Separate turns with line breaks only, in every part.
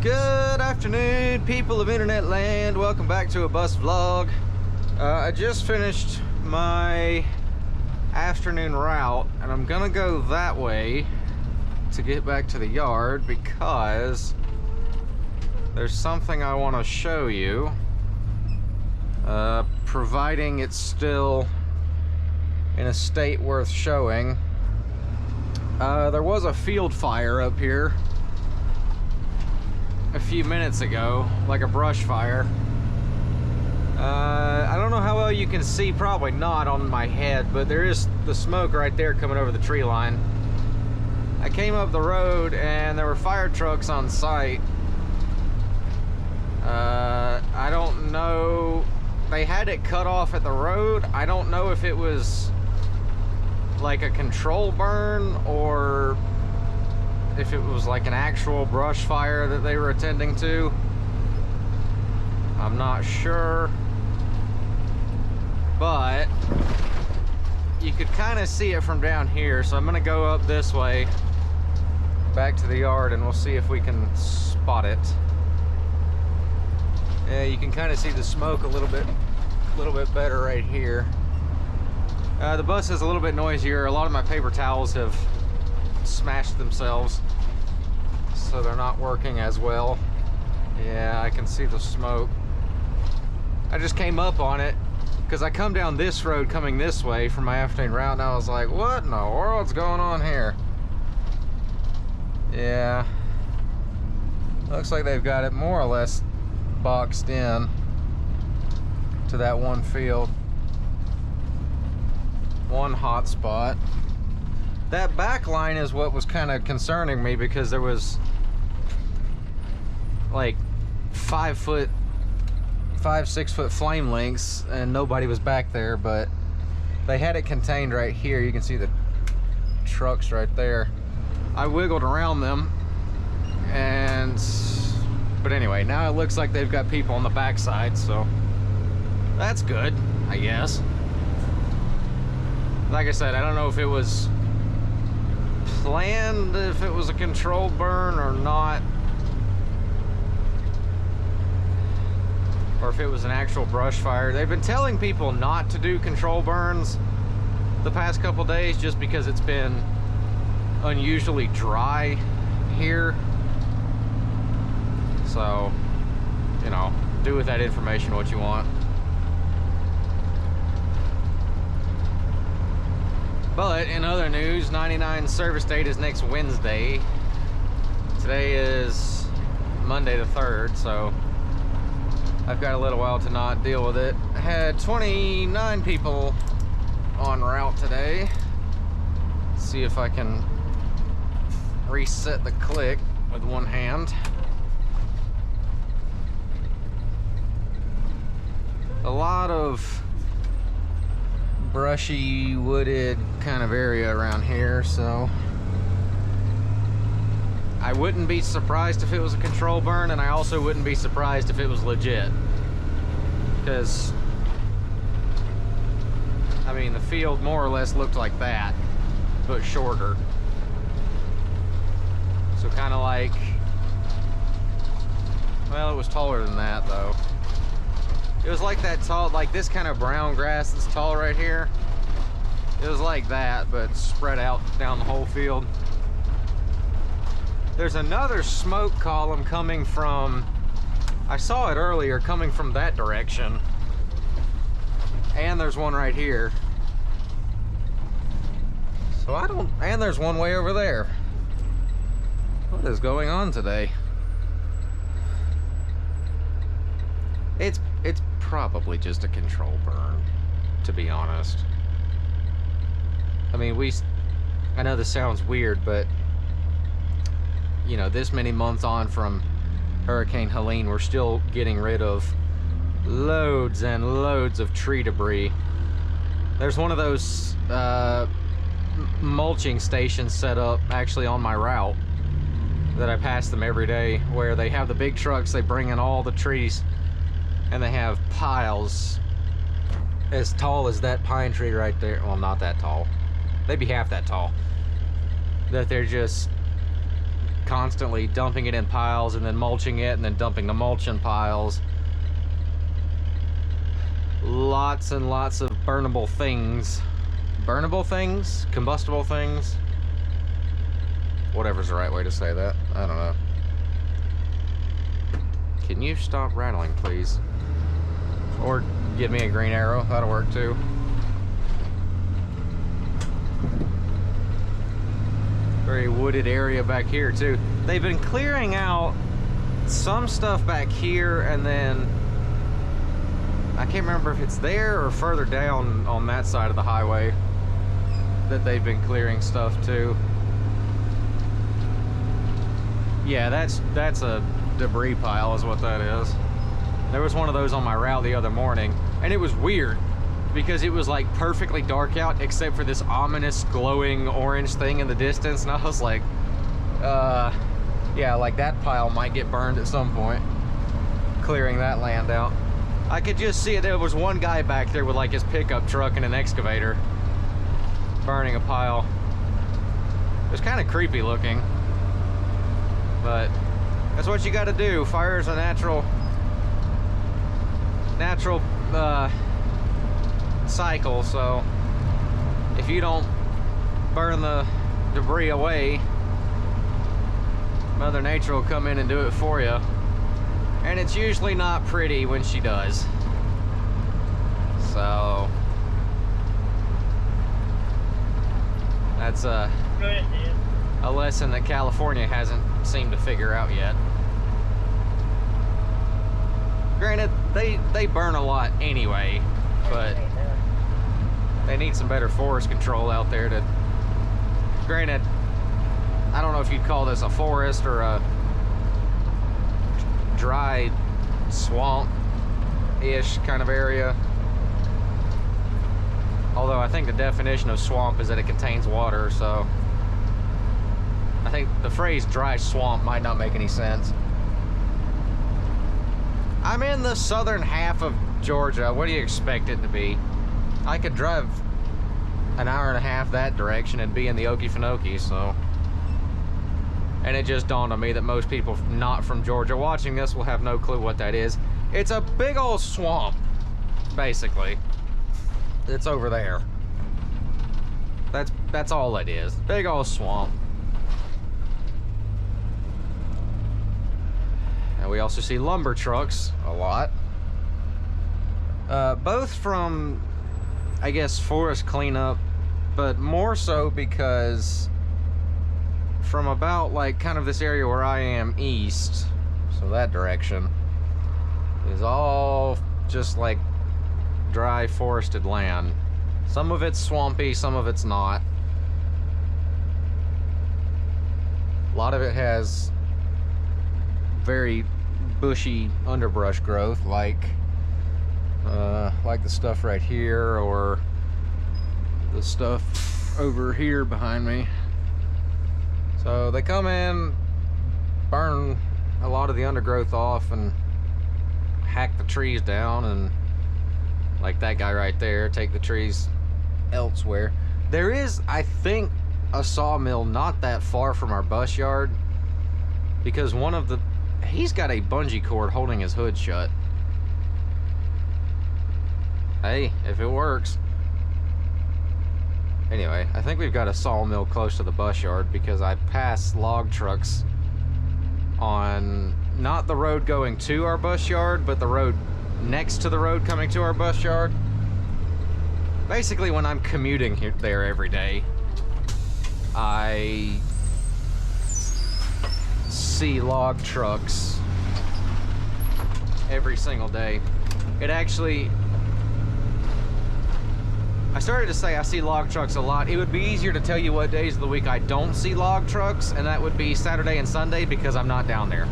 Good afternoon, people of internet land. Welcome back to a bus vlog. I just finished my afternoon route and I'm gonna go that way to get back to the yard because there's something I want to show you, providing it's still in a state worth showing. There was a field fire up here a few minutes ago, like a brush fire. I don't know how well you can see, probably not on my head, but there is the smoke right there coming over the tree line. I came up the road and there were fire trucks on site. I don't know, they had it cut off at the road. I don't know if it was like a control burn or if it was like an actual brush fire that they were attending to. I'm not sure, but you could kind of see it from down here, so I'm gonna go up this way back to the yard and we'll see if we can spot it. Yeah, you can kind of see the smoke a little bit better right here. The bus is a little bit noisier. A lot of my paper towels have smashed themselves, so they're not working as well. Yeah, I can see the smoke. I just came up on it because I come down this road coming this way from my afternoon route, and I was like, what in the world's going on here? Yeah, looks like they've got it more or less boxed in to that one field, one hot spot. That back line is what was kind of concerning me because there was like 6 foot flame lengths and nobody was back there, but they had it contained right here. You can see the trucks right there. I wiggled around them, but anyway, now it looks like they've got people on the backside, so that's good, I guess. Like I said, I don't know if it was planned, if it was a controlled burn or not, or if it was an actual brush fire. They've been telling people not to do control burns the past couple days just because it's been unusually dry here. So, you know, do with that information what you want. But in other news, 99 service date is next Wednesday. Today is Monday the 3rd, so I've got a little while to not deal with it. I had 29 people on route today. Let's see if I can reset the click with one hand. A lot of brushy, wooded kind of area around here, so I wouldn't be surprised if it was a control burn, and I also wouldn't be surprised if it was legit, because I mean the field more or less looked like that but shorter, so kind of like, well, it was taller than that though. It was like that tall, like this kind of brown grass that's tall right here. It was like that, but spread out down the whole field. There's another smoke column coming from, I saw it earlier, coming from that direction. And there's one right here. So I don't, and there's one way over there. What is going on today? It's probably just a control burn, to be honest. I mean, I know this sounds weird, but you know, this many months on from Hurricane Helene, we're still getting rid of loads and loads of tree debris. There's one of those mulching stations set up actually on my route that I pass them every day, where they have the big trucks, they bring in all the trees, and they have piles as tall as that pine tree right there. Well, not that tall. They'd be half that tall. That they're just constantly dumping it in piles and then mulching it and then dumping the mulch in piles. Lots and lots of burnable things. Burnable things? Combustible things? Whatever's the right way to say that. I don't know. Can you stop rattling, please? Or give me a green arrow. That'll work too. Very wooded area back here too. They've been clearing out some stuff back here, and then I can't remember if it's there or further down on that side of the highway that they've been clearing stuff too. Yeah, that's a debris pile is what that is. There was one of those on my route the other morning, and it was weird because it was like perfectly dark out except for this ominous glowing orange thing in the distance, and I was like, yeah, like that pile might get burned at some point, clearing that land out. I could just see it. There was one guy back there with like his pickup truck and an excavator burning a pile. It was kind of creepy looking, but that's what you got to do. Fire is a natural cycle, so if you don't burn the debris away, Mother Nature will come in and do it for you, and it's usually not pretty when she does. So that's a lesson that California hasn't seemed to figure out yet. Granted, they burn a lot anyway, but they need some better forest control out there to... Granted, I don't know if you'd call this a forest or a dry swamp-ish kind of area. Although I think the definition of swamp is that it contains water, so I think the phrase dry swamp might not make any sense. I'm in the southern half of Georgia. What do you expect it to be? I could drive an hour and a half that direction and be in the Okefenokee, so... And it just dawned on me that most people not from Georgia watching this will have no clue what that is. It's a big old swamp, basically. It's over there. That's all it is. Big old swamp. And we also see lumber trucks a lot. Both from, I guess, forest cleanup, but more so because from about like kind of this area where I am east, so that direction, is all just like dry forested land. Some of it's swampy, some of it's not. A lot of it has very bushy underbrush growth, like the stuff right here, or the stuff over here behind me. So they come in, burn a lot of the undergrowth off, and hack the trees down, and like that guy right there, take the trees elsewhere. There is, I think, a sawmill not that far from our bus yard, because one of the... he's got a bungee cord holding his hood shut. Hey, if it works. Anyway, I think we've got a sawmill close to the bus yard because I pass log trucks on not the road going to our bus yard, but the road next to the road coming to our bus yard. Basically, when I'm commuting here, there every day, I see log trucks every single day. It actually... I started to say I see log trucks a lot. It would be easier to tell you what days of the week I don't see log trucks, and that would be Saturday and Sunday because I'm not down there.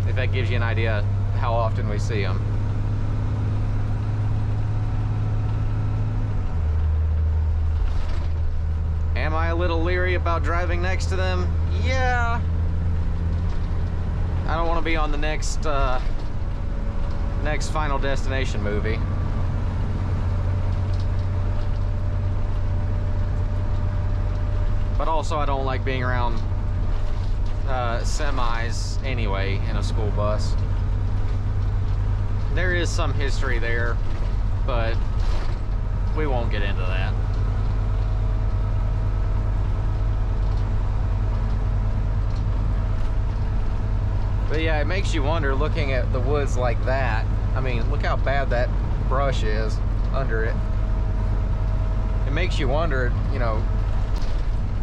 If that gives you an idea how often we see them. Am I a little leery about driving next to them? Yeah. I don't want to be on the next Final Destination movie. But also, I don't like being around semis anyway in a school bus. There is some history there, but we won't get into that. But yeah, it makes you wonder, looking at the woods like that. I mean, look how bad that brush is under it. It makes you wonder, you know,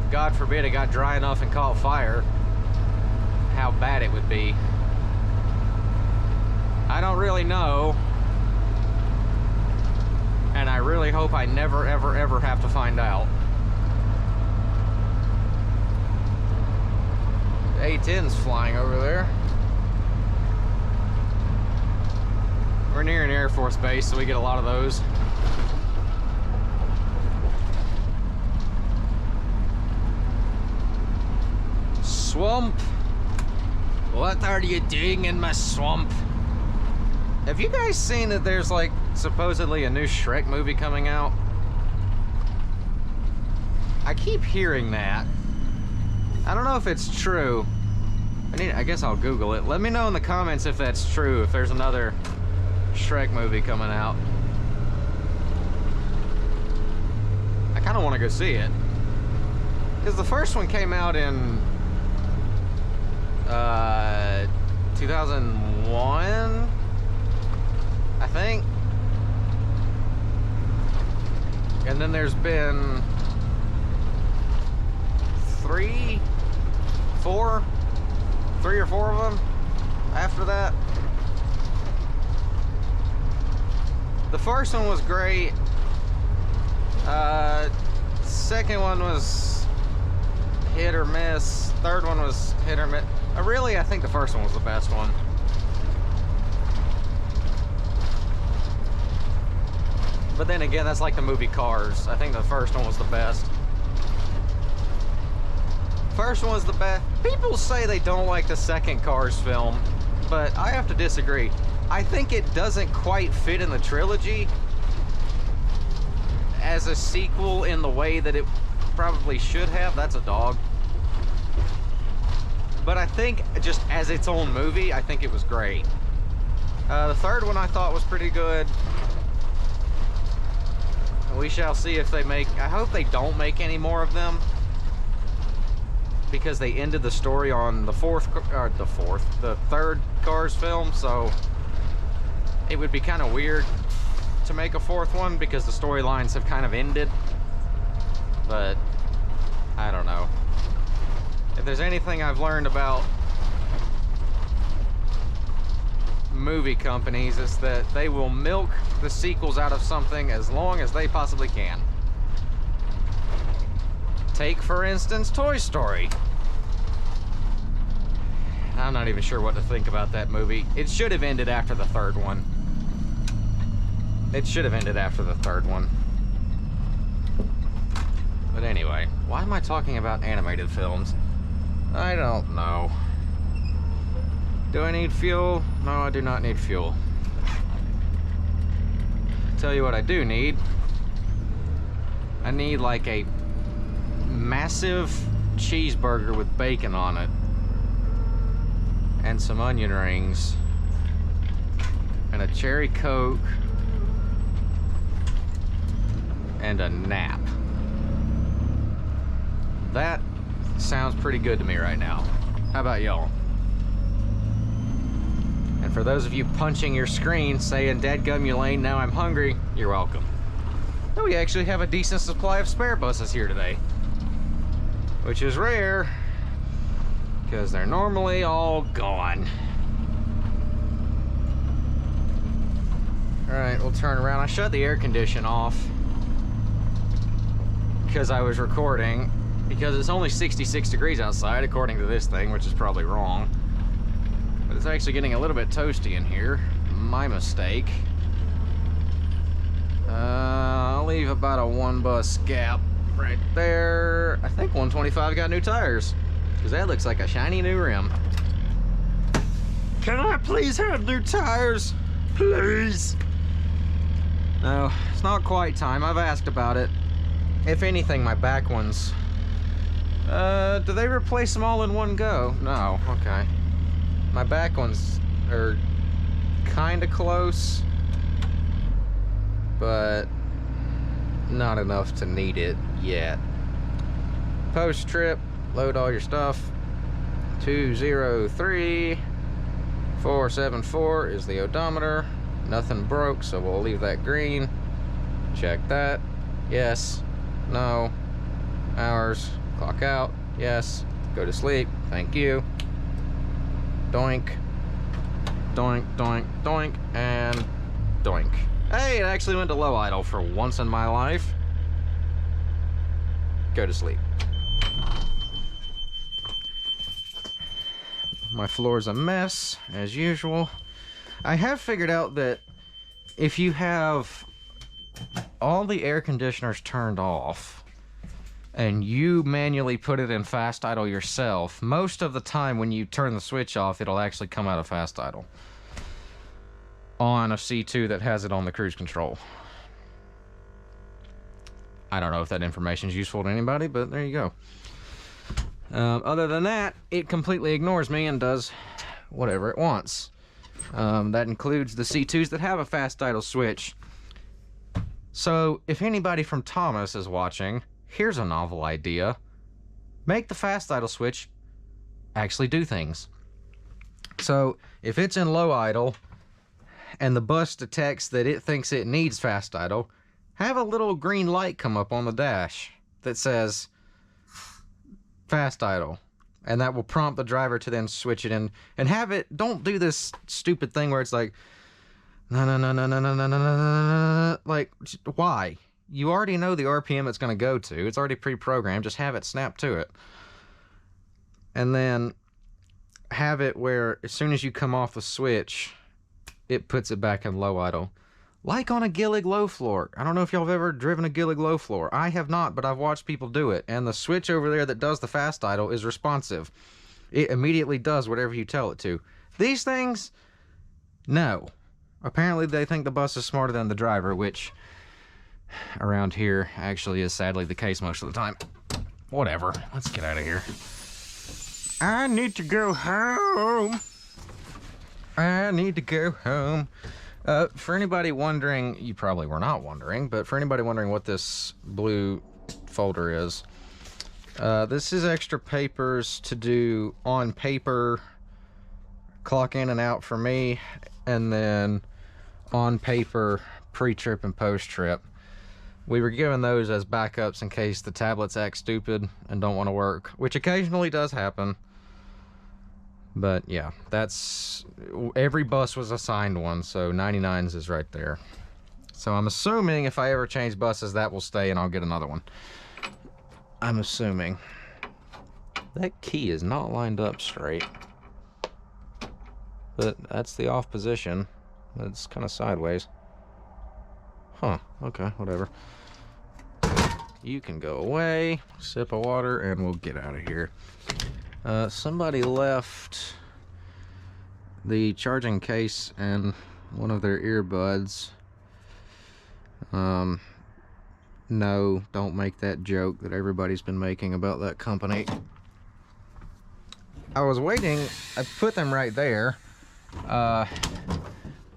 God forbid it got dry enough and caught fire, how bad it would be. I don't really know, and I really hope I never, ever, ever have to find out. The A-10's flying over there. We're near an Air Force base, so we get a lot of those. Swamp. What are you doing in my swamp? Have you guys seen that there's like supposedly a new Shrek movie coming out? I keep hearing that. I don't know if it's true. I guess I'll Google it. Let me know in the comments if that's true, if there's another Shrek movie coming out. I kind of want to go see it, because the first one came out in 2001, I think. And then there's been 3 or 4 of them after that. The first one was great. Second one was hit or miss. Third one was hit or miss. Really, I think the first one was the best one. But then again, that's like the movie Cars. I think the first one was the best. First one was the best. People say they don't like the second Cars film, but I have to disagree. I think it doesn't quite fit in the trilogy as a sequel in the way that it probably should have. That's a dog. But I think just as its own movie, I think it was great. The third one I thought was pretty good. We shall see if they make... I hope they don't make any more of them, because they ended the story on the third Cars film, so it would be kind of weird to make a fourth one because the storylines have kind of ended. But I don't know. If there's anything I've learned about movie companies, is that they will milk the sequels out of something as long as they possibly can. Take, for instance, Toy Story. I'm not even sure what to think about that movie. It should have ended after the third one. It should have ended after the third one. But anyway, why am I talking about animated films? I don't know. Do I need fuel? No, I do not need fuel. Tell you what I do need. I need like a massive cheeseburger with bacon on it, and some onion rings, and a cherry Coke, and a nap. That sounds pretty good to me right now. How about y'all? And for those of you punching your screen saying, "Dadgum, you lame, now I'm hungry," you're welcome. Oh, we actually have a decent supply of spare buses here today, which is rare because they're normally all gone. All right, we'll turn around. I shut the air condition off because I was recording, because it's only 66 degrees outside according to this thing, which is probably wrong. But it's actually getting a little bit toasty in here. My mistake. I'll leave about a 1 bus gap right there. I think 125 got new tires, because that looks like a shiny new rim. Can I please have new tires? Please? No, it's not quite time. I've asked about it. If anything, my back ones Do they replace them all in one go? No, okay. My back ones are kind of close, but not enough to need it yet. Post trip, load all your stuff. 203474 is the odometer. Nothing broke, so we'll leave that green. Check that. Yes. No. Hours. Clock out. Yes. Go to sleep. Thank you. Doink. Doink, doink, doink, and doink. Hey, it actually went to low idle for once in my life. Go to sleep. My floor's a mess, as usual. I have figured out that if you have all the air conditioners turned off and you manually put it in fast idle yourself, most of the time when you turn the switch off, it'll actually come out of fast idle on a C2 that has it on the cruise control. I don't know if that information is useful to anybody, but there you go. Other than that, it completely ignores me and does whatever it wants. That includes the C2s that have a fast idle switch. So if anybody from Thomas is watching, here's a novel idea. Make the fast idle switch actually do things. So if it's in low idle and the bus detects that it thinks it needs fast idle, have a little green light come up on the dash that says fast idle, and that will prompt the driver to then switch it in and have it. Don't do this stupid thing where it's like no, like, why? You already know the RPM it's going to go to. It's already pre-programmed. Just have it snap to it. And then have it where as soon as you come off the switch, it puts it back in low idle. Like on a Gillig low floor. I don't know if y'all have ever driven a Gillig low floor. I have not, but I've watched people do it. And the switch over there that does the fast idle is responsive. It immediately does whatever you tell it to. These things, no. Apparently they think the bus is smarter than the driver, which around here actually is sadly the case most of the time. Whatever. Let's get out of here. I need to go home. I need to go home. For anybody wondering, you probably were not wondering, but for anybody wondering what this blue folder is, this is extra papers to do on paper, clock in and out for me, and then on paper pre-trip and post-trip. We were given those as backups in case the tablets act stupid and don't want to work, which occasionally does happen. But yeah, that's, every bus was assigned one, so 99's is right there. So I'm assuming if I ever change buses, that will stay and I'll get another one. I'm assuming. That key is not lined up straight. But that's the off position. It's kind of sideways. Huh, okay, whatever. You can go away, sip of water, and we'll get out of here. Somebody left the charging case and one of their earbuds. No, don't make that joke that everybody's been making about that company. I was waiting, I put them right there,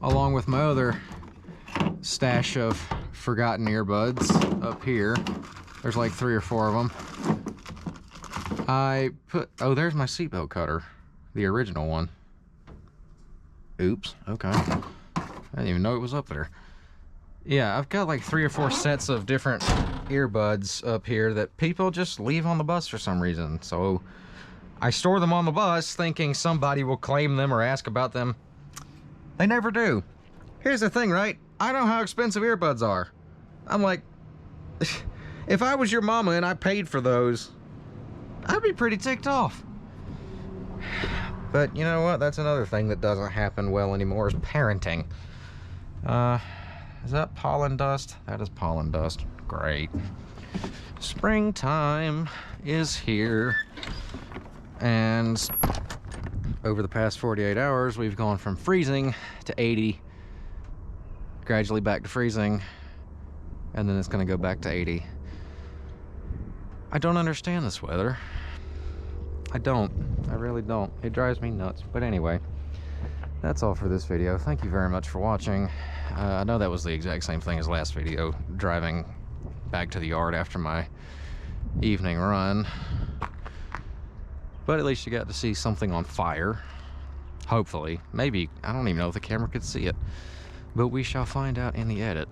along with my other stash of forgotten earbuds up here. There's like 3 or 4 of them. I put, oh, there's my seatbelt cutter, the original one. Oops, okay. I didn't even know it was up there. Yeah, I've got like 3 or 4 sets of different earbuds up here that people just leave on the bus for some reason. So I store them on the bus thinking somebody will claim them or ask about them. They never do. Here's the thing, right? I know how expensive earbuds are. I'm like, if I was your mama and I paid for those, I'd be pretty ticked off. But you know what? That's another thing that doesn't happen well anymore is parenting. Is that pollen dust? That is pollen dust. Great. Springtime is here. And over the past 48 hours, we've gone from freezing to 80, gradually back to freezing, and then it's going to go back to 80. I don't understand this weather. I don't. I really don't. It drives me nuts. But anyway, that's all for this video. Thank you very much for watching. I know that was the exact same thing as last video, driving back to the yard after my evening run. But at least you got to see something on fire. Hopefully. Maybe. I don't even know if the camera could see it. But we shall find out in the edit.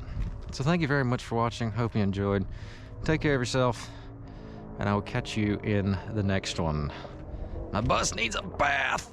So thank you very much for watching. Hope you enjoyed. Take care of yourself. And I will catch you in the next one. My bus needs a bath.